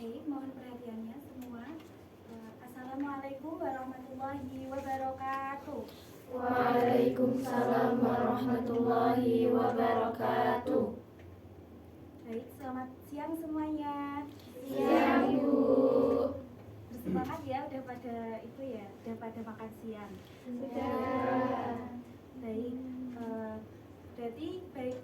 Baik, mohon perhatiannya semua. Assalamualaikum warahmatullahi wabarakatuh. Waalaikumsalam warahmatullahi wabarakatuh. Baik, selamat siang semuanya. Siang, Bu. Bersemangat ya, udah pada makan siang. Sudah. Baik, berarti baik.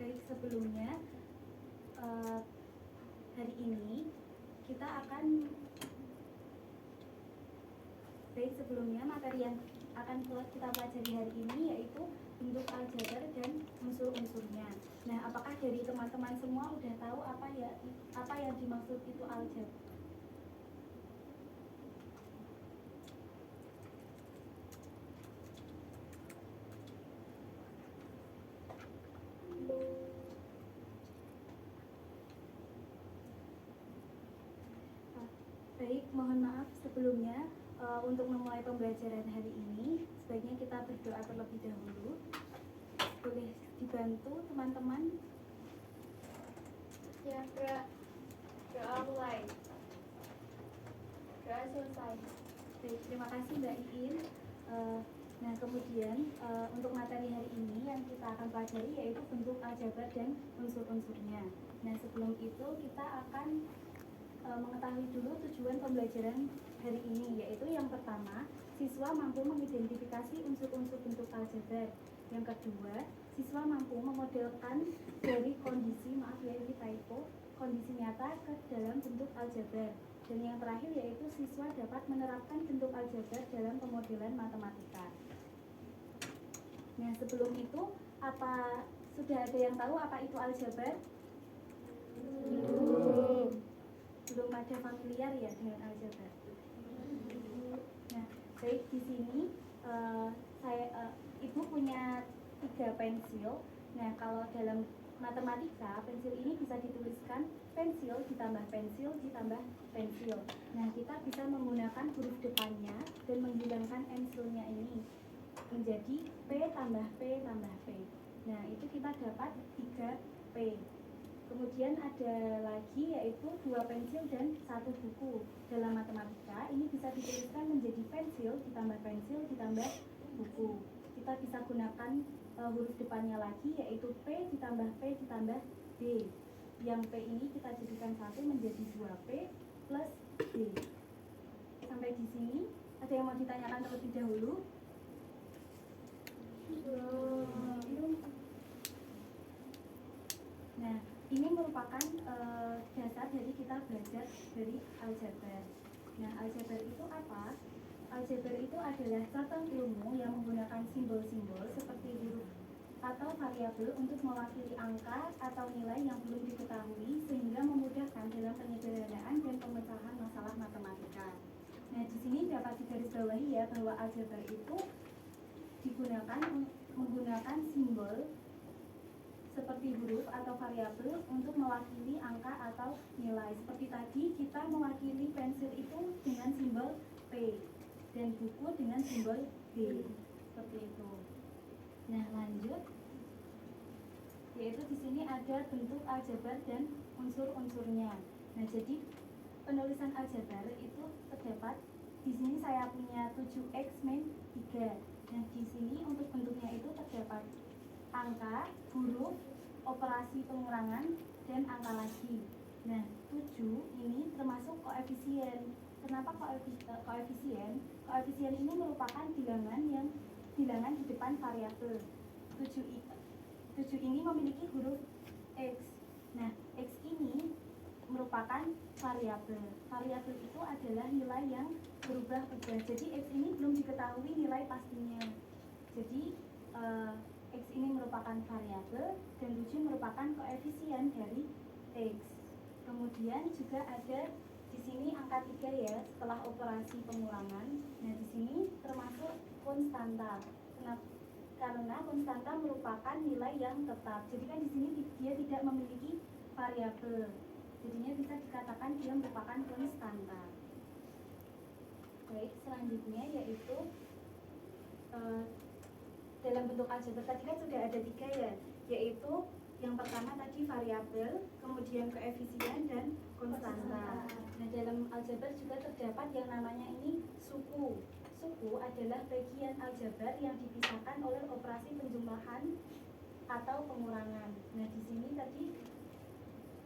Baik, sebelumnya hari ini kita akan materi yang akan kita pelajari hari ini yaitu bentuk aljabar dan unsur-unsurnya. Nah, apakah dari teman-teman semua udah tahu apa yang dimaksud itu aljabar? Baik, mohon maaf sebelumnya untuk memulai pembelajaran hari ini sebaiknya kita berdoa terlebih dahulu. Boleh dibantu teman-teman? Ya, doa mulai. Doa selesai. Baik, terima kasih Mbak Iin. Nah, kemudian untuk materi hari ini yang kita akan pelajari yaitu bentuk aljabar dan unsur-unsurnya. Nah, sebelum itu kita akan mengetahui dulu tujuan pembelajaran hari ini, yaitu yang pertama, siswa mampu mengidentifikasi unsur-unsur bentuk aljabar. Yang kedua, siswa mampu memodelkan dari kondisi kondisi nyata ke dalam bentuk aljabar. Dan yang terakhir yaitu siswa dapat menerapkan bentuk aljabar dalam pemodelan matematika. Nah, sebelum itu, sudah ada yang tahu apa itu aljabar? Belum pada familiar ya dengan aljabar. Nah, baik, di sini Ibu punya 3 pensil. Nah, kalau dalam matematika pensil ini bisa dituliskan pensil ditambah pensil ditambah pensil. Nah, kita bisa menggunakan huruf depannya dan menghilangkan pensilnya ini menjadi P tambah P tambah P. Nah, itu kita dapat 3P. Kemudian ada lagi yaitu 2 pensil dan 1 buku. Dalam matematika ini bisa dituliskan menjadi pensil ditambah buku. Kita bisa gunakan huruf depannya lagi yaitu P ditambah D. Yang P ini kita jadikan 1 menjadi 2P plus D. Sampai di sini ada yang mau ditanyakan terlebih dahulu? Nah, ini merupakan dasar dari kita belajar dari aljabar. Nah, aljabar itu apa? Aljabar itu adalah cabang ilmu yang menggunakan simbol-simbol seperti huruf atau variabel untuk mewakili angka atau nilai yang belum diketahui sehingga memudahkan dalam penyederhanaan dan pemecahan masalah matematika. Nah, di sini dapat digarisbawahi ya bahwa aljabar itu menggunakan simbol seperti huruf atau variabel untuk mewakili angka atau nilai. Seperti tadi kita mewakili pensil itu dengan simbol P dan buku dengan simbol D. Seperti itu. Nah, lanjut. Yaitu di sini ada bentuk aljabar dan unsur-unsurnya. Nah, jadi penulisan aljabar itu terdapat di sini saya punya 7x min 3. Nah, di sini untuk bentuknya itu terdapat angka, huruf, operasi pengurangan, dan angka lagi. Nah, 7 ini termasuk koefisien. Kenapa koefisien? Koefisien ini merupakan bilangan di depan variabel. 7 ini memiliki huruf X. Nah, X ini merupakan variabel. Variabel itu adalah nilai yang berubah-ubah. Jadi X ini belum diketahui nilai pastinya. Jadi X ini merupakan variabel dan 7 merupakan koefisien dari X. Kemudian juga ada di sini angka 3 ya setelah operasi pengulangan. Nah, di sini termasuk konstanta. Karena konstanta merupakan nilai yang tetap. Jadi kan di sini dia tidak memiliki variabel. Jadinya bisa dikatakan dia merupakan konstanta. Baik, selanjutnya yaitu dalam bentuk aljabar tadi kan sudah ada 3 ya, yaitu yang pertama tadi variabel, kemudian koefisien dan konstanta. Nah, dalam aljabar juga terdapat yang namanya ini suku. Suku adalah bagian aljabar yang dipisahkan oleh operasi penjumlahan atau pengurangan. Nah, di sini tadi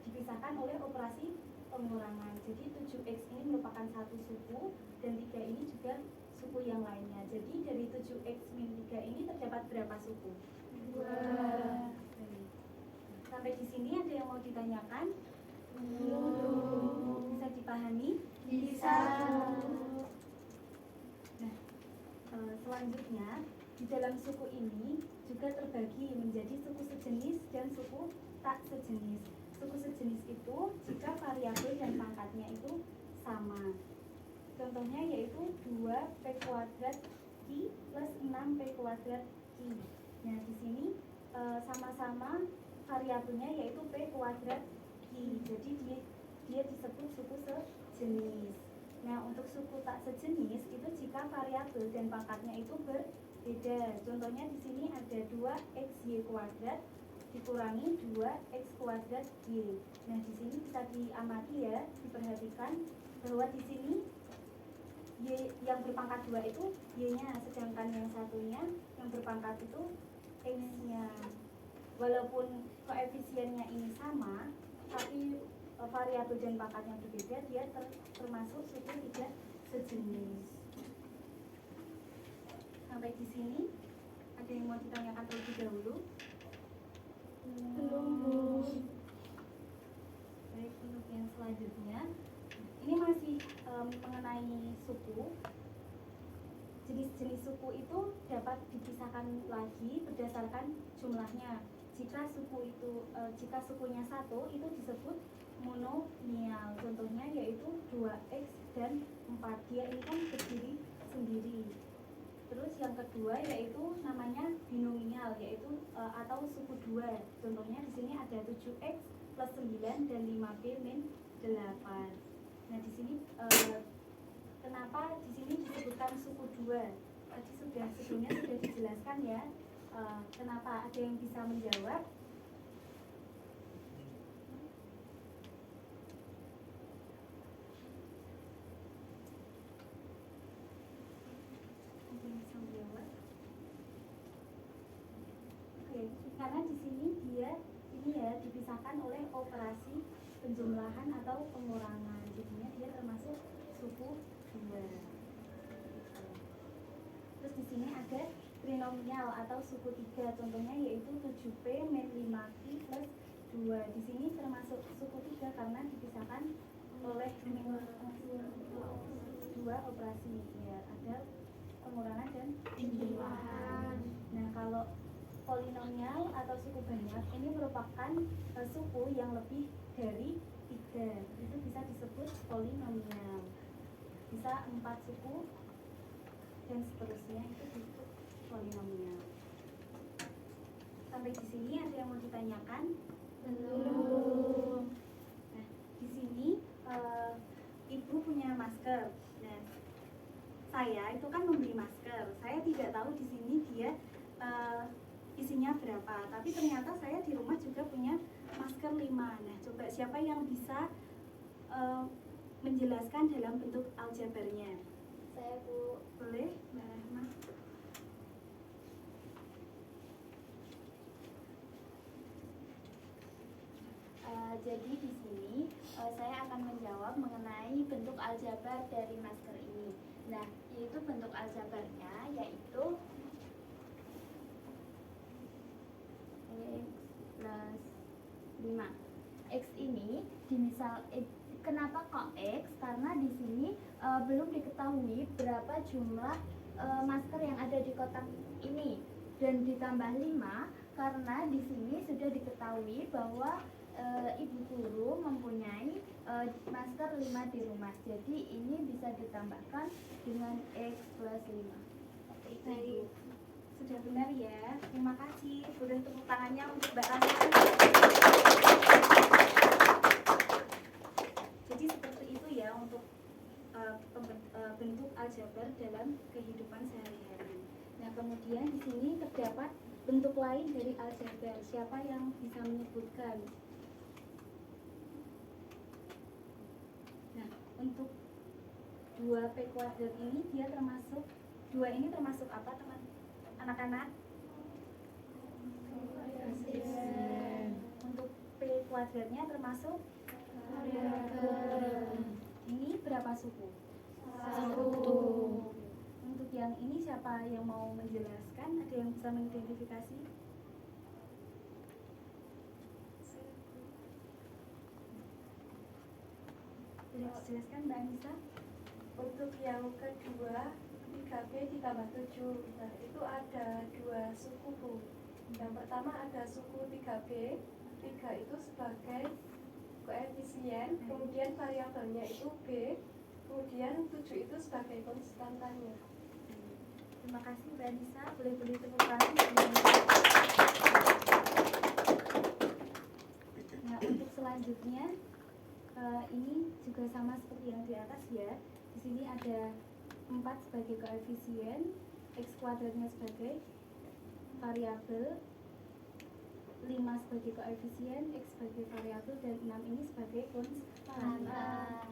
dipisahkan oleh operasi pengurangan. Jadi 7x ini merupakan satu suku dan 3 ini juga suku yang lainnya. Jadi dari 7x min 3 ini terdapat berapa suku? 2. Sampai di sini ada yang mau ditanyakan? Belum. Bisa dipahami? Bisa. Nah, selanjutnya di dalam suku ini juga terbagi menjadi suku sejenis dan suku tak sejenis. Suku sejenis itu jika variabel dan pangkatnya itu sama. Contohnya yaitu 2p kuadrat q plus 6p kuadrat q. Nah, di sini sama-sama variabelnya yaitu p kuadrat q. Jadi dia disebut suku sejenis. Nah, untuk suku tak sejenis itu jika variabel dan pangkatnya itu berbeda. Contohnya di sini ada 2xy kuadrat dikurangi 2x kuadrat y. Nah, di sini bisa diamati ya, diperhatikan bahwa di sini y yang berpangkat 2 itu y-nya, sedangkan yang satunya yang berpangkat itu x-nya. Walaupun koefisiennya ini sama, tapi variabel dan pangkatnya berbeda, dia termasuk suku tidak sejenis. Sampai di sini ada yang mau ditanyakan terlebih dahulu? Belum. Baik, untuk yang selanjutnya ini masih mengenai suku. Jenis-jenis suku itu dapat dipisahkan lagi berdasarkan jumlahnya. Jika sukunya 1 itu disebut monomial. Contohnya yaitu 2x dan 4. Dia ini kan berdiri sendiri. Terus yang kedua yaitu namanya binomial, yaitu atau suku 2. Contohnya di sini ada 7x plus 9 dan 5b min 8. Nah, di sini kenapa di sini disebutkan suku 2? Tadi sebelumnya sudah dijelaskan ya. Kenapa? Ada yang bisa menjawab? Karena di sini dia dipisahkan oleh operasi penjumlahan atau pengurangan. Jadinya dia termasuk suku 2. Terus di sini ada trinomial atau suku 3. Contohnya yaitu 7p min 5q plus 2. Di sini termasuk suku 3 karena dipisahkan oleh 2 operasi. Ya, ada pengurangan dan penjumlahan. Nah, kalau polinomial atau suku banyak ini merupakan suku yang lebih dari 3. Itu bisa disebut polinomial. Bisa 4 suku dan seterusnya, itu disebut polinomial. Sampai di sini ada yang mau ditanyakan? Belum. Nah, di sini ibu punya masker. Nah, saya itu kan membeli masker. Saya tidak tahu di sini dia isinya berapa, tapi ternyata saya di rumah juga punya masker 5. Nah, coba siapa yang bisa menjelaskan dalam bentuk aljabarnya? Saya, Bu. Boleh, Mbak Rahma? Jadi di sini saya akan menjawab mengenai bentuk aljabar dari masker ini. Nah, yaitu bentuk aljabarnya yaitu x plus 5. X ini dimisal kenapa kok X? Karena di sini belum diketahui berapa jumlah masker yang ada di kotak ini, dan ditambah 5 karena di sini sudah diketahui bahwa ibu guru mempunyai masker 5 di rumah. Jadi ini bisa ditambahkan dengan X plus 5. Baik, sudah benar ya. Terima kasih. Boleh tepuk tangannya untuk Mbak Rahma. kemudian di sini terdapat bentuk lain dari aljabar. Siapa yang bisa menyebutkan? Nah, untuk 2P kuadrat ini dia termasuk, 2 ini termasuk apa teman anak-anak? Untuk P kuadratnya termasuk ini berapa suku? 1. Untuk yang ini siapa yang mau menjelaskan? Ada yang bisa mengidentifikasi? Boleh dijelaskan Mbak Anissa? Untuk yang kedua 3B ditambah 7. Nah itu ada 2 suku Bu. Yang pertama ada suku 3B. 3 itu sebagai koefisien, kemudian variabelnya itu B, kemudian 7 itu sebagai konstantanya. Terima kasih Mbak Anissa. Boleh beri tepuk tangan. Nah, untuk selanjutnya ini juga sama seperti yang di atas ya. Di sini ada 4 sebagai koefisien, x kuadratnya sebagai variabel, 5 sebagai koefisien, x sebagai variabel, dan 6 ini sebagai konstanta.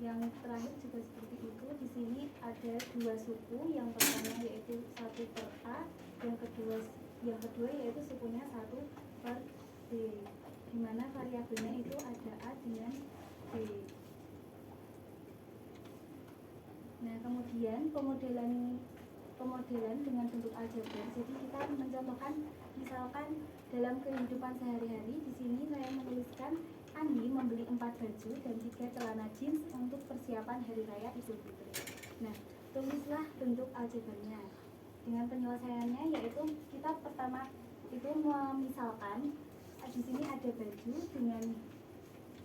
Yang terakhir juga seperti itu. Di sini ada 2 suku. Yang pertama yaitu 1 per A, yang kedua yaitu sukunya 1 per B, di mana variabelnya itu ada A dengan B. Nah, kemudian pemodelan dengan bentuk aljabar. Jadi kita mencontohkan, misalkan dalam kehidupan sehari-hari, di sini saya menuliskan Andi membeli 4 baju dan 3 celana jeans untuk persiapan hari raya Idul Fitri. Nah, tulislah bentuk aljabarnya. Dengan penyelesaiannya yaitu kita pertama itu memisalkan di sini ada baju dengan,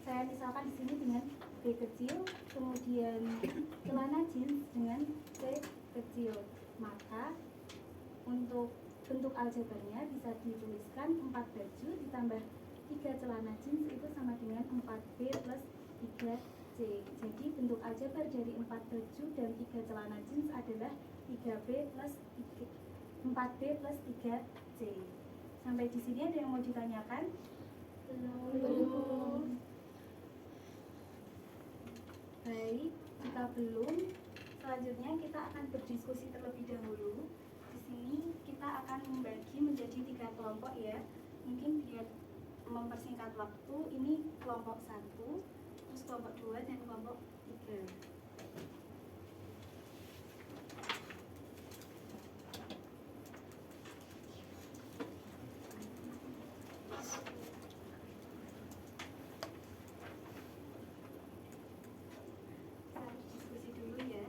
saya misalkan di sini dengan B kecil, kemudian celana jeans dengan C kecil. Maka untuk bentuk aljabarnya bisa dituliskan 4 baju ditambah 3 celana jeans itu sama dengan 4B plus 3C. Jadi bentuk aljabar dari 4 baju dan 3 celana jeans adalah 4B plus 3C. Sampai di sini ada yang mau ditanyakan? Belum. Baik, jika belum, selanjutnya kita akan berdiskusi terlebih dahulu. Di sini kita akan membagi menjadi 3 kelompok ya. Mungkin biar mempersingkat waktu, ini kelompok 1, terus kelompok 2 dan kelompok 3. Diskusi dulu ya.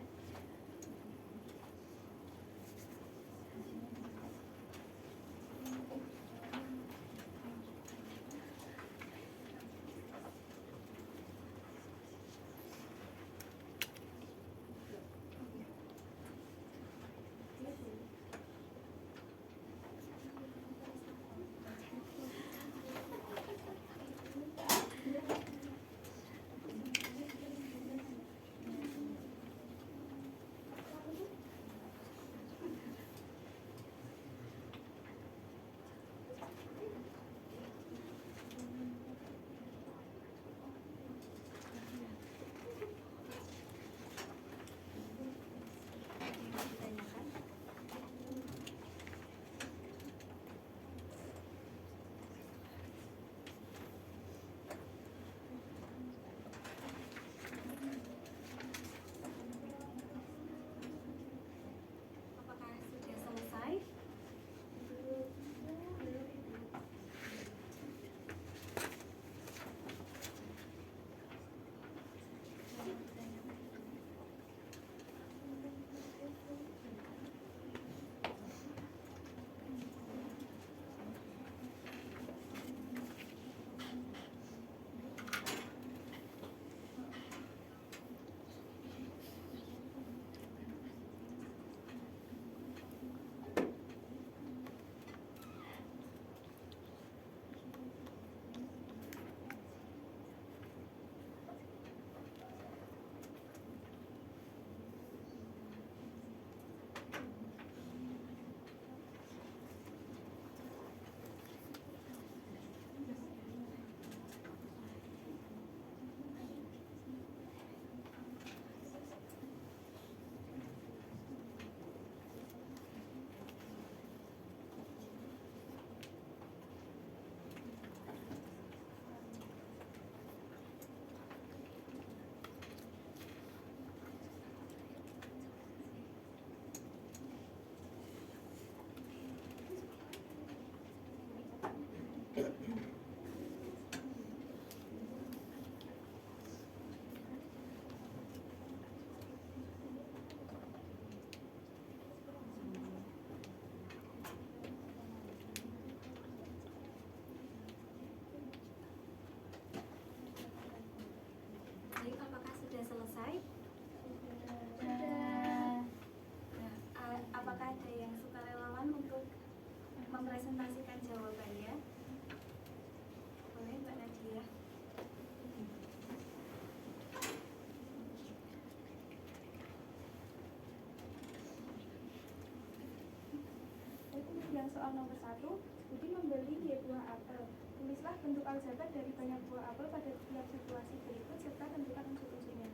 soal nomor 1, Budi membeli Y buah apel. Tulislah bentuk aljabar dari banyak buah apel pada setiap situasi berikut serta tentukan unsur-unsurnya.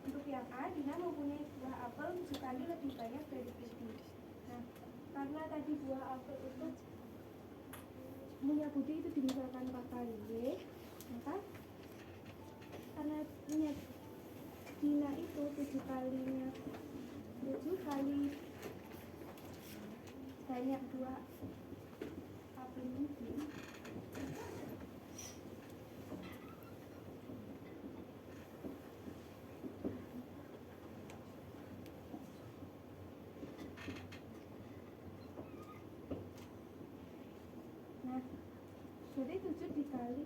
Untuk yang A, Dina mempunyai buah apel 7 kali lebih banyak dari Budi. Nah, karena tadi buah apel itu punya Budi itu dimisalkan 4 kali Y, maka karena punya Dina itu 7 kali banyak buah apel mungkin. Nah, jadi 7 dikali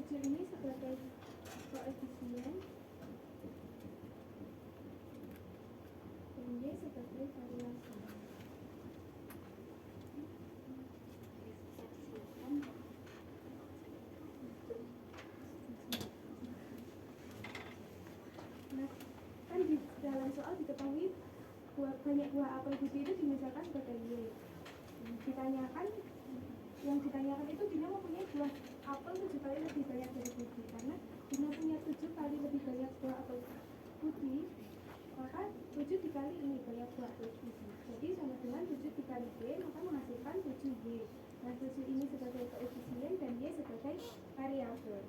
7 ini sebagai koefisien dan Y sebagai variasi. Nah, kan di dalam soal diketahui banyak buah apel Budi itu dimisalkan sebagai Y. Yang ditanyakan itu Dina mempunyai buah apel 7 kali lebih banyak dari Budi. Karena Dina punya 7 kali lebih banyak buah apel Budi, maka 7 dikali ini banyak buah apel Budi. Jadi sama dengan 7 dikali Y, maka menghasilkan 7Y. Nah, 7 ini sebagai koefisien dan Y sebagai variabel.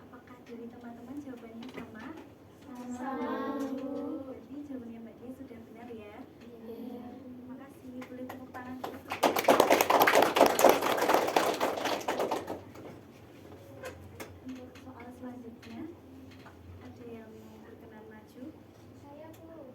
Apakah dari teman-teman jawabannya sama? Sama. Berarti jawabannya Mbak Dia sudah benar ya? Iya. Terima kasih. Boleh tepuk tangan kita. Untuk soal selanjutnya, ada yang berkenan maju? Saya Bu.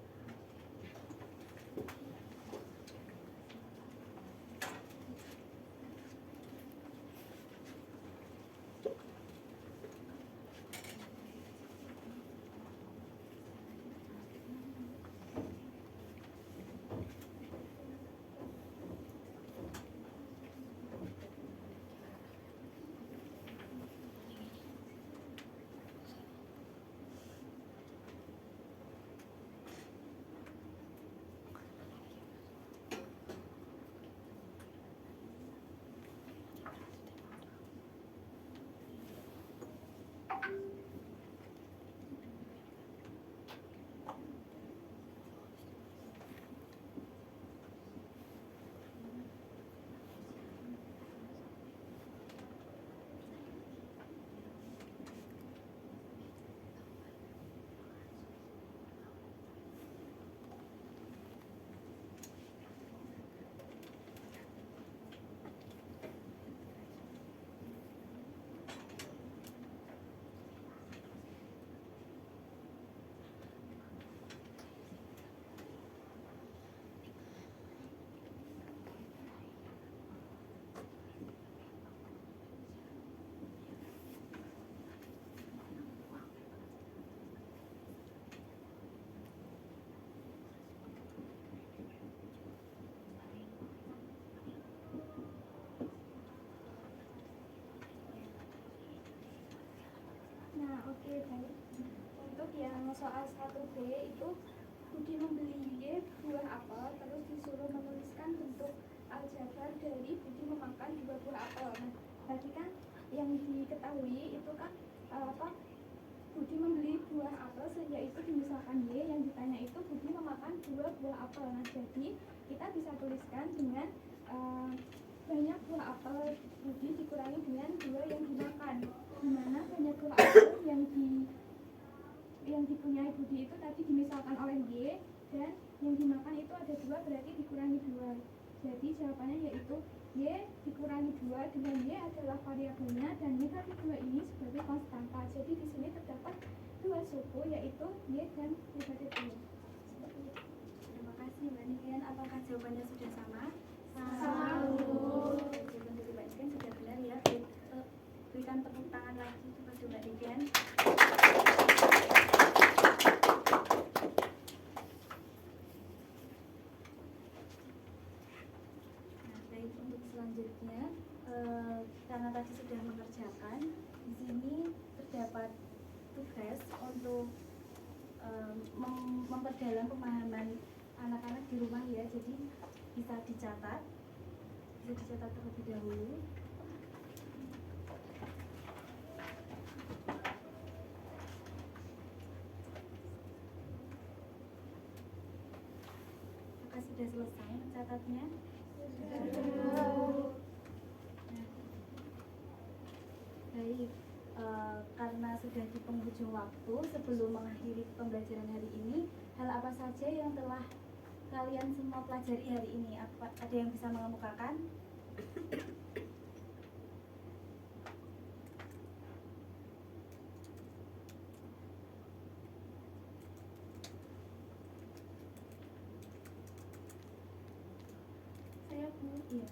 Nah, oke, baik. Untuk yang soal 1B itu Budi membeli Y buah apel, terus disuruh menuliskan bentuk aljabar dari Budi memakan 2 buah apel. Nah, tadi kan yang diketahui itu kan Budi membeli buah apel sehingga itu dimisalkan Y, yang ditanya itu Budi memakan 2 buah apel. Nah, jadi kita bisa tuliskan dengan banyak buah apel Budi dikurangi dengan 2 yang dimakan, dimana banyak buah apel yang dipunyai Budi itu tadi dimisalkan oleh Y, dan yang dimakan itu ada 2, berarti dikurangi 2. Jadi jawabannya yaitu Y dikurangi 2, dengan Y adalah variabelnya dan negatif 2 ini sebagai konstanta. Jadi di sini terdapat 2 suku, yaitu Y dan negatif 2. Terima kasih Mbak Niken. Apakah jawabannya sudah sama? Sama, Bu. Jawaban dari Mbak Niken sudah benar ya. Berikan tepuk tangan lagi kepada Mbak Niken. Nah, baik, untuk selanjutnya karena tadi sudah mengerjakan, di sini dapat tugas untuk memperdalam pemahaman anak-anak di rumah ya. Jadi bisa dicatat terlebih dahulu. Apakah sudah selesai mencatatnya? Baik, karena sudah di penghujung waktu, sebelum mengakhiri pembelajaran hari ini, hal apa saja yang telah kalian semua pelajari hari ini? Ada yang bisa mengemukakan? Saya Bu, Iya.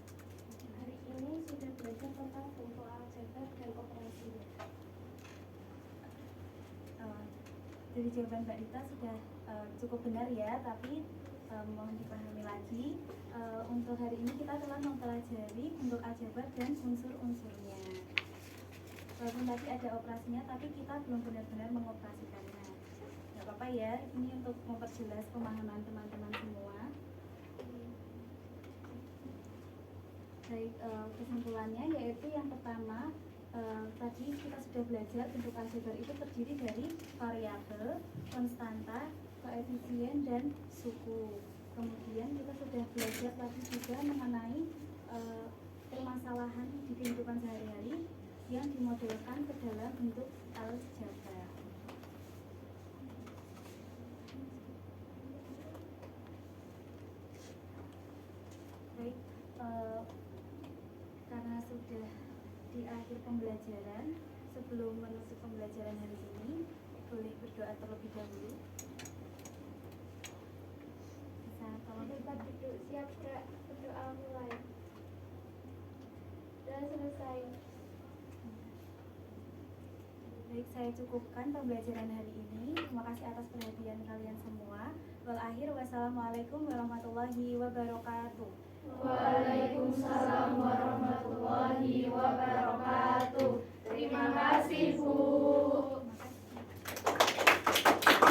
hari ini sudah belajar tentang bentuk aljabar dan operasinya. Dari jawaban Mbak Dita sudah cukup benar ya, tapi mohon dipahami lagi. Untuk hari ini kita telah mempelajari bentuk aljabar dan unsur-unsurnya. Walaupun tadi ada operasinya, tapi kita belum benar-benar mengoperasikannya. Nggak apa-apa ya, ini untuk memperjelas pemahaman teman-teman semua. Baik, kesimpulannya yaitu yang pertama, tadi kita sudah belajar bentuk aljabar itu terdiri dari variabel, konstanta, koefisien, dan suku. Kemudian kita sudah belajar tadi juga mengenai permasalahan di kehidupan sehari-hari yang dimodelkan ke dalam bentuk aljabar. Baik, karena sudah di akhir pembelajaran, sebelum menutup pembelajaran hari ini, boleh berdoa terlebih dahulu. Bisa tolong Kita duduk siap berdoa mulai. Dan selesai. Baik, saya cukupkan pembelajaran hari ini. Terima kasih atas perhatian kalian semua. Wal akhir, wassalamualaikum warahmatullahi wabarakatuh. Waalaikumsalam warahmatullahi wabarakatuh. Terima kasih, Bu.